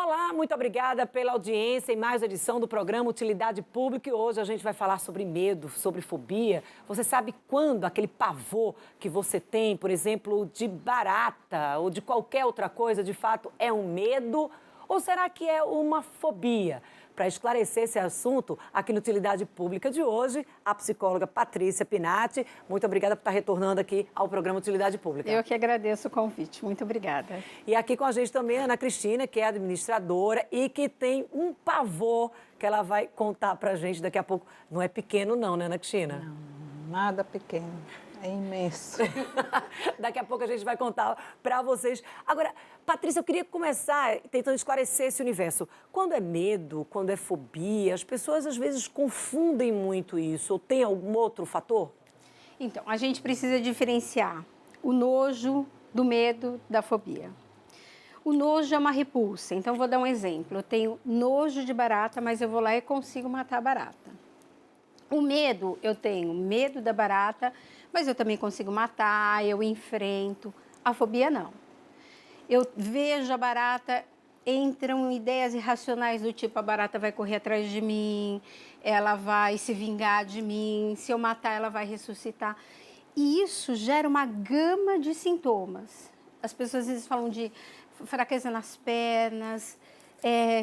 Olá, muito obrigada pela audiência em mais uma edição do programa Utilidade Pública. E hoje a gente vai falar sobre medo, sobre fobia. Você sabe quando aquele pavor que você tem, por exemplo, de barata ou de qualquer outra coisa, de fato é um medo? Ou será que é uma fobia? Para esclarecer esse assunto, aqui no Utilidade Pública de hoje, a psicóloga Patrícia Pinatti. Muito obrigada por estar retornando aqui ao programa Utilidade Pública. Eu que agradeço o convite. Muito obrigada. E aqui com a gente também a Ana Cristina, que é administradora e que tem um pavor que ela vai contar para a gente daqui a pouco. Não é pequeno não, né, Ana Cristina? Não, nada pequeno. É imenso. Daqui a pouco a gente vai contar para vocês. Agora, Patrícia, eu queria começar tentando esclarecer esse universo. Quando é medo, quando é fobia, as pessoas às vezes confundem muito isso. Ou tem algum outro fator? Então, a gente precisa diferenciar o nojo do medo da fobia. O nojo é uma repulsa. Então, vou dar um exemplo. Eu tenho nojo de barata, mas eu vou lá e consigo matar a barata. O medo, eu tenho medo da barata, mas eu também consigo matar, eu enfrento. A fobia, não. Eu vejo a barata, entram ideias irracionais do tipo, a barata vai correr atrás de mim, ela vai se vingar de mim, se eu matar, ela vai ressuscitar. E isso gera uma gama de sintomas. As pessoas às vezes falam de fraqueza nas pernas,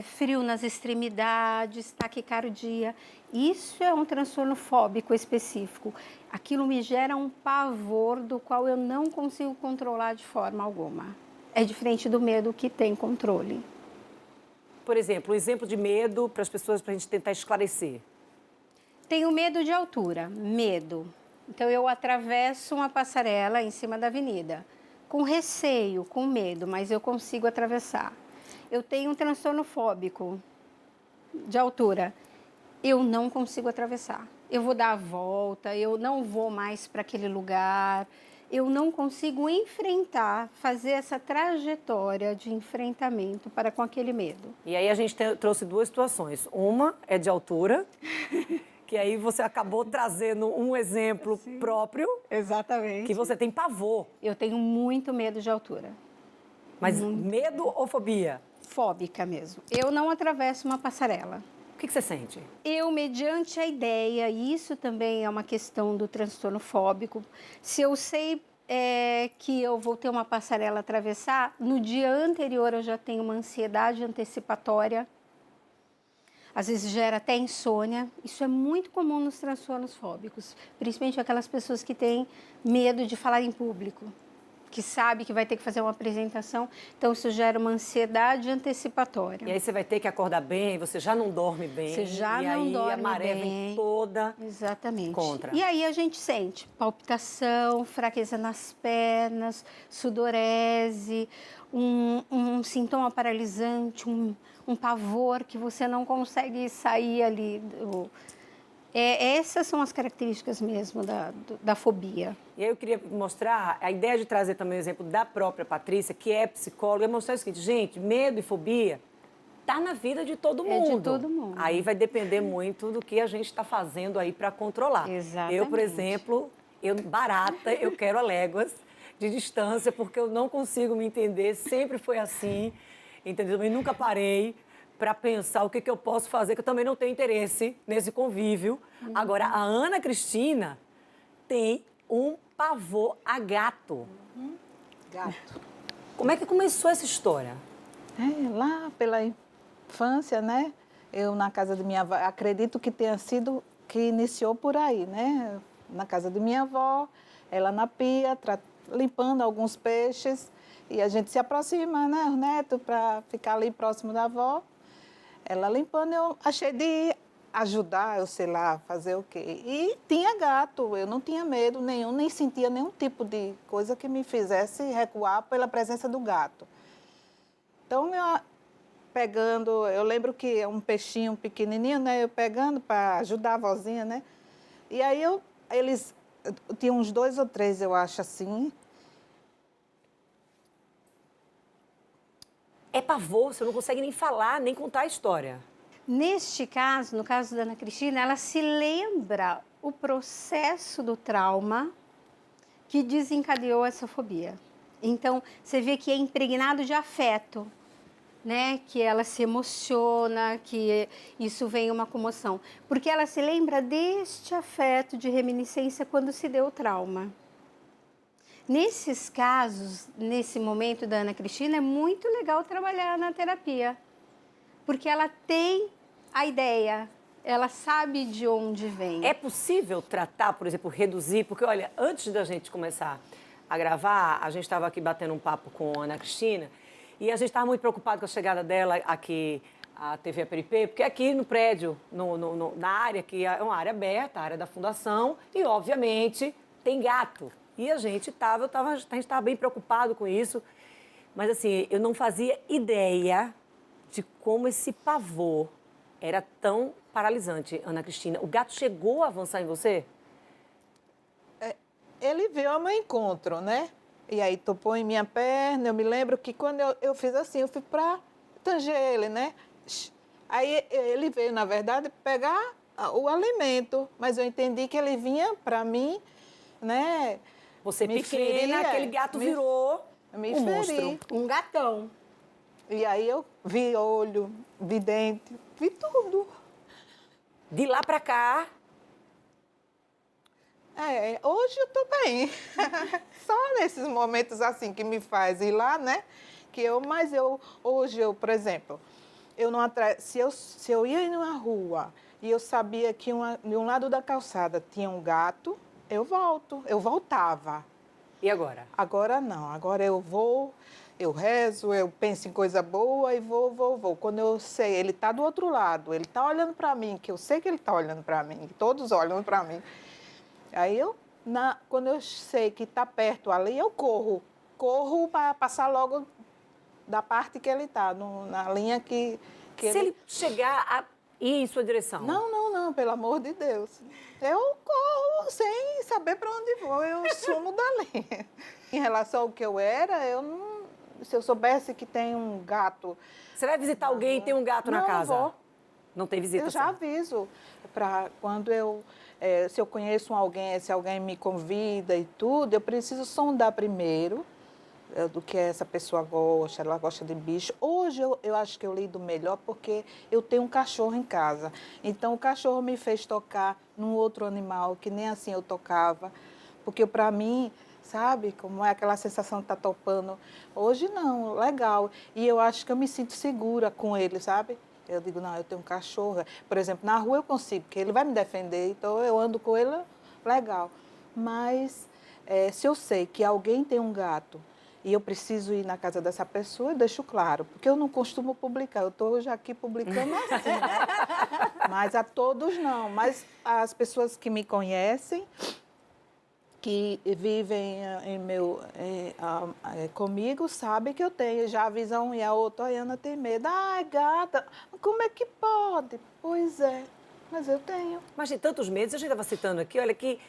frio nas extremidades, taquicardia. Isso é um transtorno fóbico específico. Aquilo me gera um pavor do qual eu não consigo controlar de forma alguma. É diferente do medo que tem controle. Por exemplo, um exemplo de medo para as pessoas, para a gente tentar esclarecer. Tenho medo de altura, medo. Então eu atravesso uma passarela em cima da avenida, com receio, com medo, mas eu consigo atravessar. Eu tenho um transtorno fóbico de altura. Eu não consigo atravessar. Eu vou dar a volta, eu não vou mais para aquele lugar. Eu não consigo enfrentar, fazer essa trajetória de enfrentamento para com aquele medo. E aí a gente trouxe duas situações. Uma é de altura, que aí você acabou trazendo um exemplo próprio. Exatamente. Que você tem pavor. Eu tenho muito medo de altura. Mas medo ou fobia? Fóbica mesmo. Eu não atravesso uma passarela. O que você sente? Eu, mediante a ideia, e isso também é uma questão do transtorno fóbico, se eu sei que eu vou ter uma passarela a atravessar, no dia anterior eu já tenho uma ansiedade antecipatória, às vezes gera até insônia. Isso é muito comum nos transtornos fóbicos, principalmente aquelas pessoas que têm medo de falar em público, que sabe que vai ter que fazer uma apresentação, então isso gera uma ansiedade antecipatória. E aí você vai ter que acordar bem, você já não dorme bem. Você já e não aí dorme a maré bem. vem toda. Exatamente. Contra. E aí a gente sente palpitação, fraqueza nas pernas, sudorese, um sintoma paralisante, um pavor que você não consegue sair ali. Essas são as características mesmo da fobia. E aí eu queria mostrar, a ideia de trazer também o exemplo da própria Patrícia, que é psicóloga, é mostrar o seguinte, gente, medo e fobia tá na vida de todo mundo. É de todo mundo. Aí vai depender muito do que a gente está fazendo aí para controlar. Exatamente. Eu, por exemplo, barata, eu quero a léguas de distância, porque eu não consigo me entender, sempre foi assim, entendeu? Eu nunca parei para pensar o que eu posso fazer, que eu também não tenho interesse nesse convívio. Agora, a Ana Cristina tem um pavor a gato. Gato. Como é que começou essa história? Lá pela infância, né? Eu na casa de minha avó, acredito que tenha sido que iniciou por aí, né? Na casa de minha avó, ela na pia, limpando alguns peixes, e a gente se aproxima, né? Os netos, para ficar ali próximo da avó. Ela limpando, eu achei de ajudar, eu sei lá, fazer o quê. E tinha gato, eu não tinha medo nenhum, nem sentia nenhum tipo de coisa que me fizesse recuar pela presença do gato. Então, eu lembro que é um peixinho pequenininho, né? Eu pegando para ajudar a vozinha, né? E aí eles tinham uns 2 ou 3, eu acho assim. É pavor, você não consegue nem falar, nem contar a história. Neste caso, no caso da Ana Cristina, ela se lembra o processo do trauma que desencadeou essa fobia. Então, você vê que é impregnado de afeto. né, que ela se emociona, que isso vem uma comoção, porque ela se lembra deste afeto de reminiscência quando se deu o trauma. Nesses casos, nesse momento da Ana Cristina, é muito legal trabalhar na terapia, porque ela tem a ideia, ela sabe de onde vem. É possível tratar, por exemplo, reduzir? Porque, olha, antes da gente começar a gravar, a gente estava aqui batendo um papo com a Ana Cristina e a gente estava muito preocupado com a chegada dela aqui à TV Aperipê, porque aqui no prédio, na área, que é uma área aberta, a área da fundação, e, obviamente, tem gato. E a gente estava bem preocupado com isso, mas, assim, eu não fazia ideia de como esse pavor era tão paralisante, Ana Cristina. O gato chegou a avançar em você? Ele veio ao meu encontro, né? E aí topou em minha perna. Eu me lembro que quando eu fiz assim, eu fui para tanger ele, né? Aí ele veio, na verdade, pegar o alimento. Mas eu entendi que ele vinha para mim, né? Você me pequena, ferir, aquele gato virou me um feri. monstro. Um gatão. E aí eu vi olho, vi dente, vi tudo. De lá para cá, Hoje eu tô bem. Só nesses momentos assim que me faz ir lá, né? Hoje eu, por exemplo, eu não se eu ia em uma rua e eu sabia que de um lado da calçada tinha um gato, eu voltava. e agora? Agora não, agora eu vou, eu rezo, eu penso em coisa boa e vou. Quando eu sei, ele está do outro lado, ele está olhando para mim, que eu sei que ele está olhando para mim, todos olham para mim. Aí quando eu sei que está perto ali, eu corro para passar logo da parte que ele está, na linha que Se ele chegar a ir em sua direção? Não, pelo amor de Deus. Eu corro sem saber para onde vou, eu sumo dali. Em relação ao que eu era, se eu soubesse que tem um gato... Você vai visitar alguém e tem um gato na casa? Não vou. Não tem visita? Eu já aviso, se eu conheço alguém, se alguém me convida e tudo, eu preciso sondar primeiro do que essa pessoa gosta, ela gosta de bicho. Hoje eu acho que eu lido melhor porque eu tenho um cachorro em casa. Então o cachorro me fez tocar num outro animal que nem assim eu tocava, porque para mim, sabe, como é aquela sensação de estar topando. Hoje não, legal. E eu acho que eu me sinto segura com ele, sabe? Eu digo, não, eu tenho um cachorro. Por exemplo, na rua eu consigo, porque ele vai me defender, então eu ando com ele, legal. Mas se eu sei que alguém tem um gato e eu preciso ir na casa dessa pessoa, eu deixo claro, porque eu não costumo publicar, eu estou hoje aqui publicando assim, né? Mas a todos não, mas as pessoas que me conhecem, que vivem comigo, sabem que eu tenho. Já avisam um e a outra, a Ana tem medo. Ai, gata, como é que pode? Pois é, mas eu tenho. Mas tem tantos medos, a gente estava citando aqui, olha que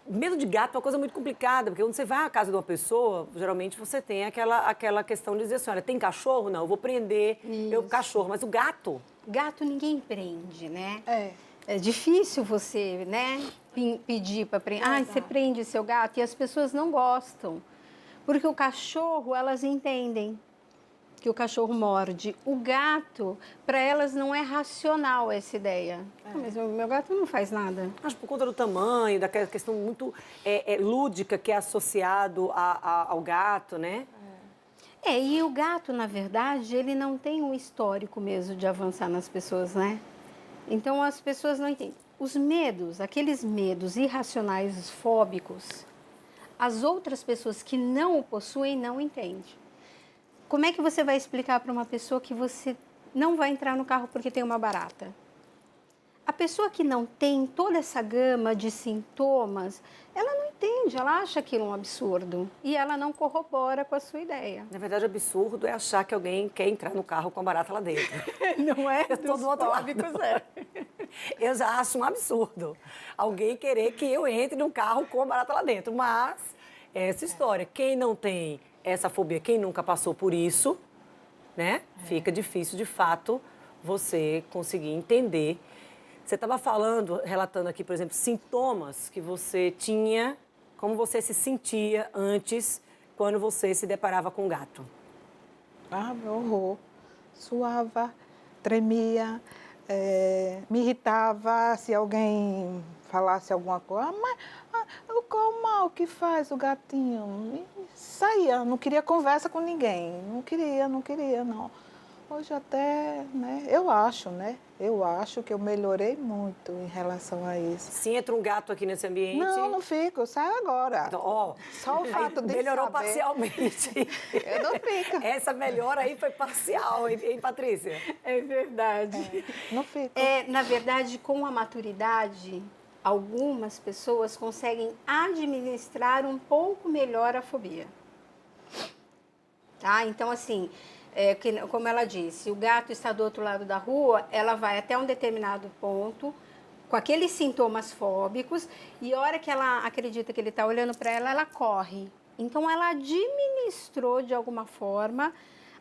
medo de gato é uma coisa muito complicada, porque quando você vai à casa de uma pessoa, geralmente você tem aquela questão de dizer assim, olha, tem cachorro? Não, eu vou prender o cachorro, mas o gato... Gato ninguém prende, né? É difícil você, né, pedir para prender. Ah, você prende seu gato e as pessoas não gostam. Porque o cachorro, elas entendem que o cachorro morde. O gato, para elas não é racional essa ideia. Mas o meu gato não faz nada. Acho por conta do tamanho, daquela questão muito lúdica que é associado ao gato, né? E o gato, na verdade, ele não tem um histórico mesmo de avançar nas pessoas, né? Então, as pessoas não entendem. Os medos, aqueles medos irracionais, fóbicos, as outras pessoas que não o possuem não entendem. Como é que você vai explicar para uma pessoa que você não vai entrar no carro porque tem uma barata? A pessoa que não tem toda essa gama de sintomas, ela não entende, ela acha aquilo um absurdo e ela não corrobora com a sua ideia. Na verdade, absurdo é achar que alguém quer entrar no carro com a barata lá dentro. Não é? Eu estou do outro lado. Eu já acho um absurdo alguém querer que eu entre num carro com a barata lá dentro. Mas essa história, quem não tem essa fobia, quem nunca passou por isso, né? Fica difícil, de fato, você conseguir entender. Você estava relatando aqui, por exemplo, sintomas que você tinha, como você se sentia antes, quando você se deparava com o gato. Meu horror. suava, tremia, me irritava se alguém falasse alguma coisa. Mas qual o mal que faz o gatinho? E saía, não queria conversa com ninguém, não queria, não. Hoje até, né, eu acho que eu melhorei muito em relação a isso. Se entra um gato aqui nesse ambiente... Não fico, eu saio agora. Então, ó, só o fato de melhorou saber, parcialmente. eu não fico. Essa melhora aí foi parcial, hein, Patrícia? É verdade. Não fico. Na verdade, com a maturidade, algumas pessoas conseguem administrar um pouco melhor a fobia. Tá? Então, assim, como ela disse, o gato está do outro lado da rua, ela vai até um determinado ponto, com aqueles sintomas fóbicos, e a hora que ela acredita que ele está olhando para ela, ela corre. Então, ela administrou, de alguma forma,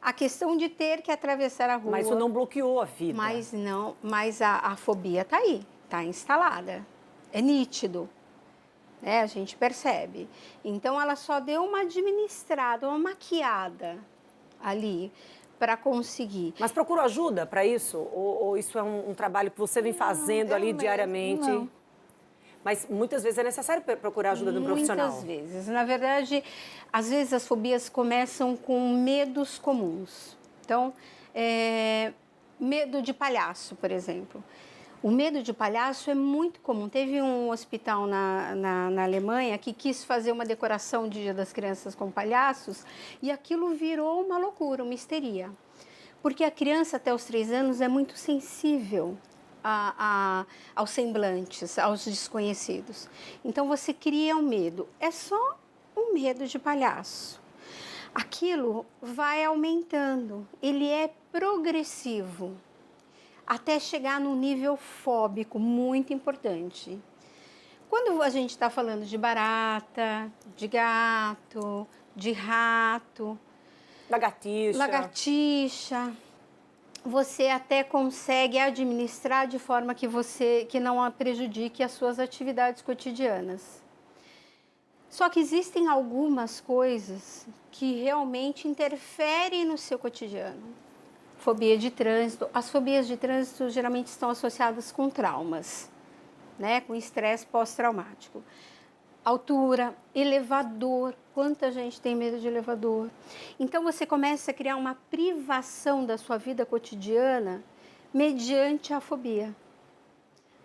a questão de ter que atravessar a rua. Mas isso não bloqueou a vida. Mas a fobia está aí, está instalada. É nítido, né? A gente percebe. Então, ela só deu uma administrada, uma maquiada ali para conseguir. Mas procurou ajuda para isso? Ou isso é um trabalho que você vem fazendo ali diariamente? Não. Mas muitas vezes é necessário procurar ajuda de um profissional. Muitas vezes. Na verdade, às vezes as fobias começam com medos comuns. Então, medo de palhaço, por exemplo. O medo de palhaço é muito comum. Teve um hospital na Alemanha que quis fazer uma decoração de Dia das Crianças com palhaços e aquilo virou uma loucura, uma histeria. Porque a criança até os 3 anos é muito sensível aos semblantes, aos desconhecidos. Então você cria um medo. É só um medo de palhaço. Aquilo vai aumentando, ele é progressivo, até chegar num nível fóbico muito importante. Quando a gente está falando de barata, de gato, de rato, lagartixa, você até consegue administrar de forma que não prejudique as suas atividades cotidianas. Só que existem algumas coisas que realmente interferem no seu cotidiano. Fobia de trânsito. As fobias de trânsito geralmente estão associadas com traumas, né? Com estresse pós-traumático. Altura, elevador. Quanta gente tem medo de elevador? Então você começa a criar uma privação da sua vida cotidiana mediante a fobia.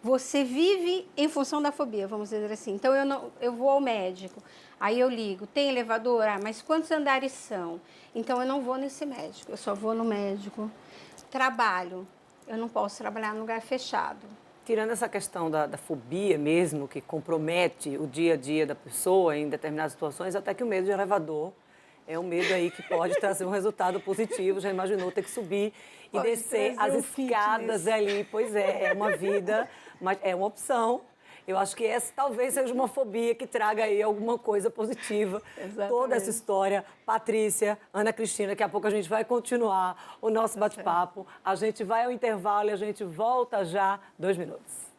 Você vive em função da fobia, vamos dizer assim. Então eu vou ao médico, aí eu ligo, tem elevador? Mas quantos andares são? Então eu não vou nesse médico, eu só vou no médico. Trabalho, eu não posso trabalhar num lugar fechado. Tirando essa questão da fobia mesmo, que compromete o dia a dia da pessoa em determinadas situações, até que o medo de elevador é um medo aí que pode trazer um resultado positivo. Já imaginou ter que subir e descer as escadas ali? Pois é uma vida, mas é uma opção. Eu acho que essa talvez seja uma fobia que traga aí alguma coisa positiva. Exatamente. Toda essa história. Patrícia, Ana Cristina, daqui a pouco a gente vai continuar o nosso bate-papo. A gente vai ao intervalo e a gente volta já 2 minutos.